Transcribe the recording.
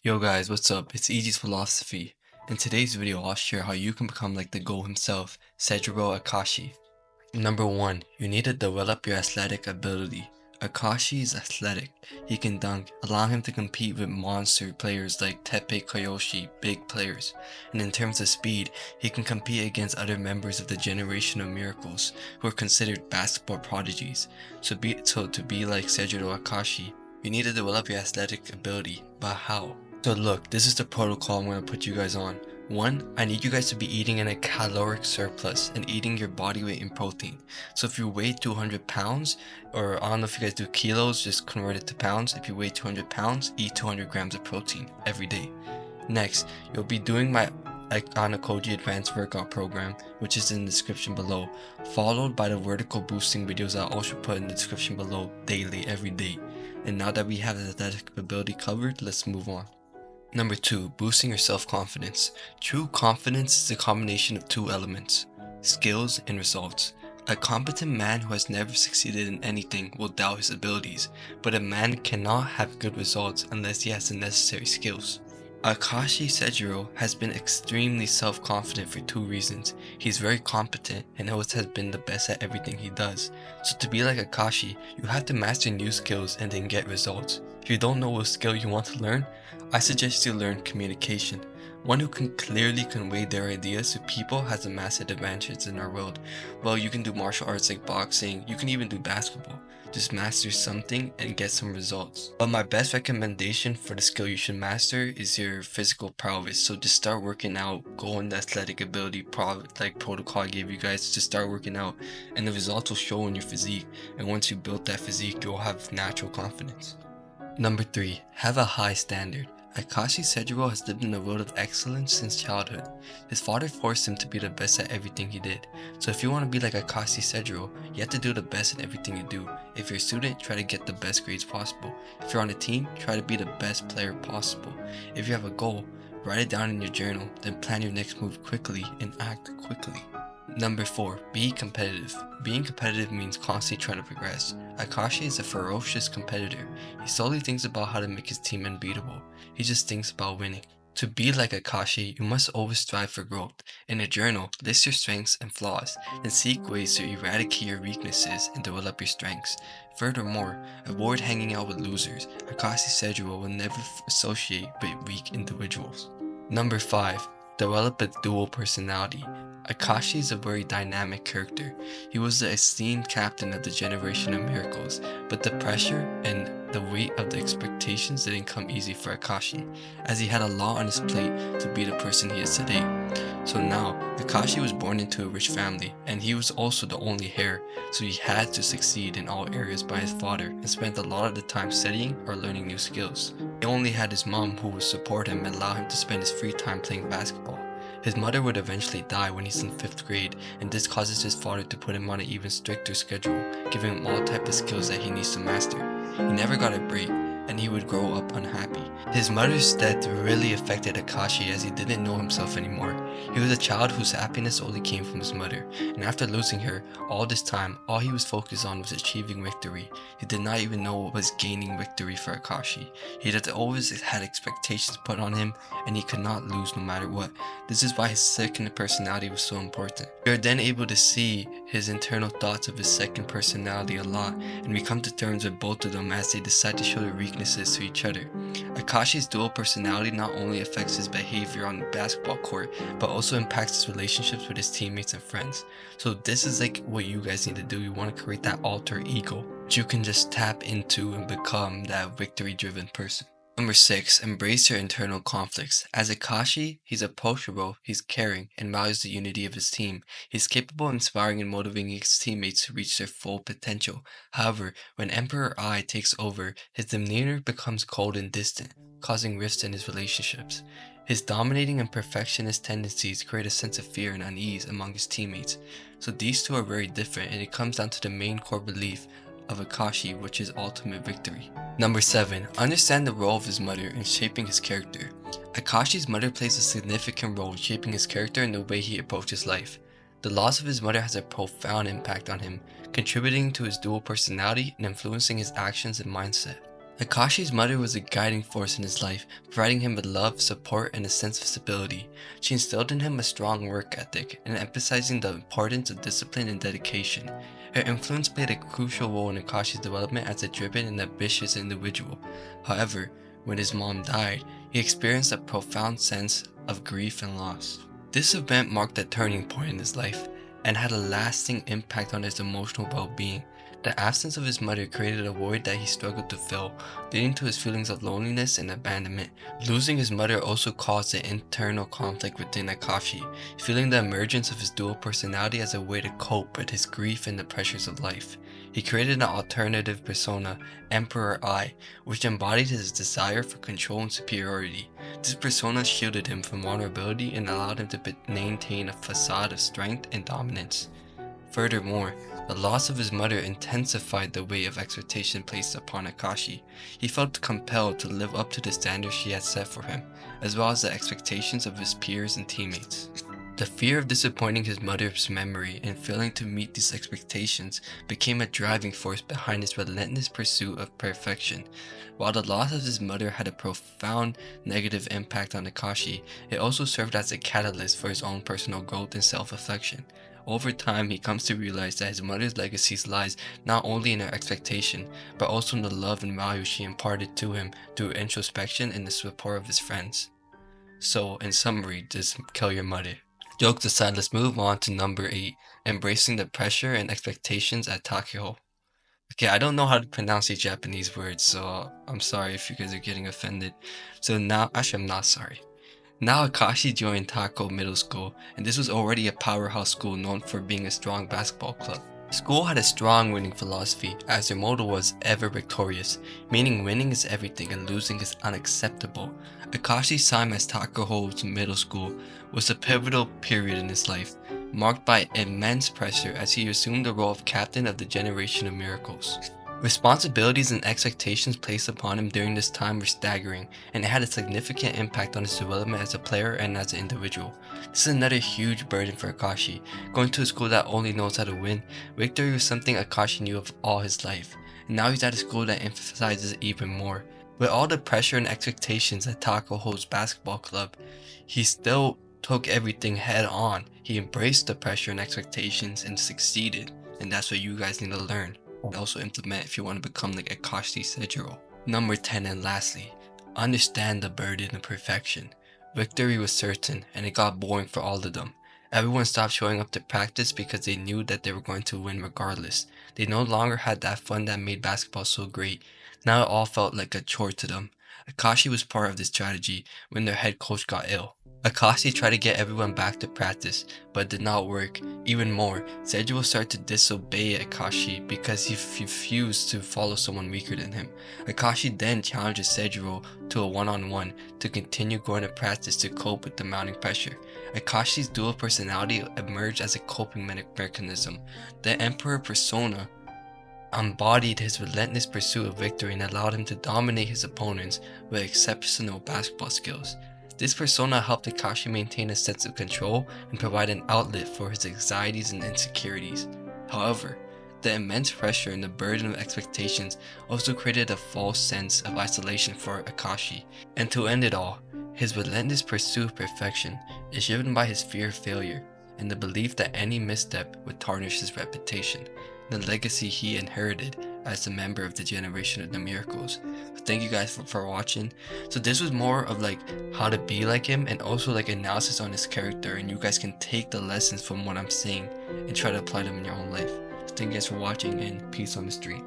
Yo guys, what's up? It's Easy's Philosophy. In today's video, I'll share how you can become like the GOAT himself, Sejjuro Akashi. Number 1. You need to develop your athletic ability. Akashi is athletic. He can dunk, allowing him to compete with monster players like Teppei Koyoshi, big players. And in terms of speed, he can compete against other members of the generation of miracles, who are considered basketball prodigies. So to be like Sejjuro Akashi, you need to develop your athletic ability. But how? So look, this is the protocol I'm going to put you guys on. 1. I need you guys to be eating in a caloric surplus and eating your body weight in protein. So if you weigh 200 pounds, or I don't know if you guys do kilos, just convert it to pounds. If you weigh 200 pounds, eat 200 grams of protein every day. Next, you'll be doing my Ayanokoji Advanced Workout Program, which is in the description below, followed by the vertical boosting videos I'll also put in the description below daily, every day. And now that we have the athletic ability covered, let's move on. Number 2. Boosting your self-confidence. True confidence is a combination of two elements: skills and results. A competent man who has never succeeded in anything will doubt his abilities, but a man cannot have good results unless he has the necessary skills. Akashi Sejjuro has been extremely self-confident for two reasons. He's very competent and always has been the best at everything he does. So to be like Akashi, you have to master new skills and then get results. If you don't know what skill you want to learn, I suggest you learn communication. One who can clearly convey their ideas to people has a massive advantage in our world. Well, you can do martial arts like boxing, you can even do basketball. Just master something and get some results. But my best recommendation for the skill you should master is your physical prowess. So just start working out, go on the athletic ability protocol I gave you guys. Just start working out and the results will show in your physique. And once you build that physique, you'll have natural confidence. Number 3. Have a high standard. Akashi Sejjuro has lived in a road of excellence since childhood. His father forced him to be the best at everything he did. So if you want to be like Akashi Sejjuro, you have to do the best in everything you do. If you're a student, try to get the best grades possible. If you're on a team, try to be the best player possible. If you have a goal, write it down in your journal, then plan your next move quickly and act quickly. Number 4. Be competitive. Being competitive means constantly trying to progress. Akashi is a ferocious competitor. He solely thinks about how to make his team unbeatable. He just thinks about winning. To be like Akashi, you must always strive for growth. In a journal, list your strengths and flaws, and seek ways to eradicate your weaknesses and develop your strengths. Furthermore, avoid hanging out with losers. Akashi Sejjuro will never associate with weak individuals. Number 5. Develop a dual personality. Akashi is a very dynamic character. He was the esteemed captain of the generation of miracles, but the pressure and the weight of the expectations didn't come easy for Akashi, as he had a lot on his plate to be the person he is today. So now, Akashi was born into a rich family, and he was also the only heir, so he had to succeed in all areas by his father and spent a lot of the time studying or learning new skills. He only had his mom who would support him and allow him to spend his free time playing basketball. His mother would eventually die when he's in 5th grade, and this causes his father to put him on an even stricter schedule, giving him all types of skills that he needs to master. He never got a break, and he would grow up unhappy. His mother's death really affected Akashi as he didn't know himself anymore. He was a child whose happiness only came from his mother, and after losing her, all this time, all he was focused on was achieving victory. He did not even know what was gaining victory for Akashi. He had always had expectations put on him, and he could not lose no matter what. This is why his second personality was so important. We are then able to see his internal thoughts of his second personality a lot, and we come to terms with both of them as they decide to show their weaknesses to each other. Akashi's dual personality not only affects his behavior on the basketball court, but also impacts his relationships with his teammates and friends. So this is like what you guys need to do. You want to create that alter ego, which you can just tap into and become that victory-driven person. Number 6. Embrace your internal conflicts. As Akashi, he's approachable, he's caring, and values the unity of his team. He's capable of inspiring and motivating his teammates to reach their full potential. However, when Emperor I takes over, his demeanor becomes cold and distant, causing rifts in his relationships. His dominating and perfectionist tendencies create a sense of fear and unease among his teammates. So these two are very different, and it comes down to the main core belief of Akashi, which is ultimate victory. Number 7. Understand the role of his mother in shaping his character. Akashi's mother plays a significant role in shaping his character and the way he approaches life. The loss of his mother has a profound impact on him, contributing to his dual personality and influencing his actions and mindset. Akashi's mother was a guiding force in his life, providing him with love, support, and a sense of stability. She instilled in him a strong work ethic and emphasizing the importance of discipline and dedication. Her influence played a crucial role in Akashi's development as a driven and ambitious individual. However, when his mom died, he experienced a profound sense of grief and loss. This event marked a turning point in his life and had a lasting impact on his emotional well-being. The absence of his mother created a void that he struggled to fill, leading to his feelings of loneliness and abandonment. Losing his mother also caused an internal conflict within Akashi, feeling the emergence of his dual personality as a way to cope with his grief and the pressures of life. He created an alternative persona, Emperor I, which embodied his desire for control and superiority. This persona shielded him from vulnerability and allowed him to maintain a facade of strength and dominance. Furthermore, the loss of his mother intensified the weight of expectation placed upon Akashi. He felt compelled to live up to the standards she had set for him, as well as the expectations of his peers and teammates. The fear of disappointing his mother's memory and failing to meet these expectations became a driving force behind his relentless pursuit of perfection. While the loss of his mother had a profound negative impact on Akashi, it also served as a catalyst for his own personal growth and self-reflection. Over time, he comes to realize that his mother's legacy lies not only in her expectation, but also in the love and value she imparted to him through introspection and the support of his friends. So, in summary, just kill your mother. Jokes aside, let's move on to number 8, embracing the pressure and expectations at Takeo. Okay, I don't know how to pronounce these Japanese words, so I'm sorry if you guys are getting offended. I'm not sorry. Now Akashi joined Tako Middle School, and this was already a powerhouse school known for being a strong basketball club. The school had a strong winning philosophy, as their motto was ever victorious, meaning winning is everything and losing is unacceptable. Akashi's time as Tako's middle school was a pivotal period in his life, marked by immense pressure as he assumed the role of captain of the generation of miracles. Responsibilities and expectations placed upon him during this time were staggering, and it had a significant impact on his development as a player and as an individual. This is another huge burden for Akashi. Going to a school that only knows how to win, victory was something Akashi knew of all his life, and now he's at a school that emphasizes it even more. With all the pressure and expectations at Tako's basketball club, he still took everything head on. He embraced the pressure and expectations and succeeded, and that's what you guys need to learn. Also implement if you want to become like Akashi Sejjuro. Number 10, and lastly, understand the burden of perfection. Victory was certain, and it got boring for all of them. Everyone stopped showing up to practice because they knew that they were going to win regardless. They no longer had that fun that made basketball so great. Now it all felt like a chore to them. Akashi was part of this strategy when their head coach got ill. Akashi tried to get everyone back to practice, but it did not work. Even more, Sejjuro started to disobey Akashi because he refused to follow someone weaker than him. Akashi then challenges Sejjuro to a one-on-one to continue going to practice to cope with the mounting pressure. Akashi's dual personality emerged as a coping mechanism. The Emperor persona embodied his relentless pursuit of victory and allowed him to dominate his opponents with exceptional basketball skills. This persona helped Akashi maintain a sense of control and provide an outlet for his anxieties and insecurities. However, the immense pressure and the burden of expectations also created a false sense of isolation for Akashi. And to end it all, his relentless pursuit of perfection is driven by his fear of failure and the belief that any misstep would tarnish his reputation, the legacy he inherited as a member of the generation of the miracles. So thank you guys for watching. So this was more of like how to be like him and also like analysis on his character, and you guys can take the lessons from what I'm saying and try to apply them in your own life. So thank you guys for watching, and peace on the street.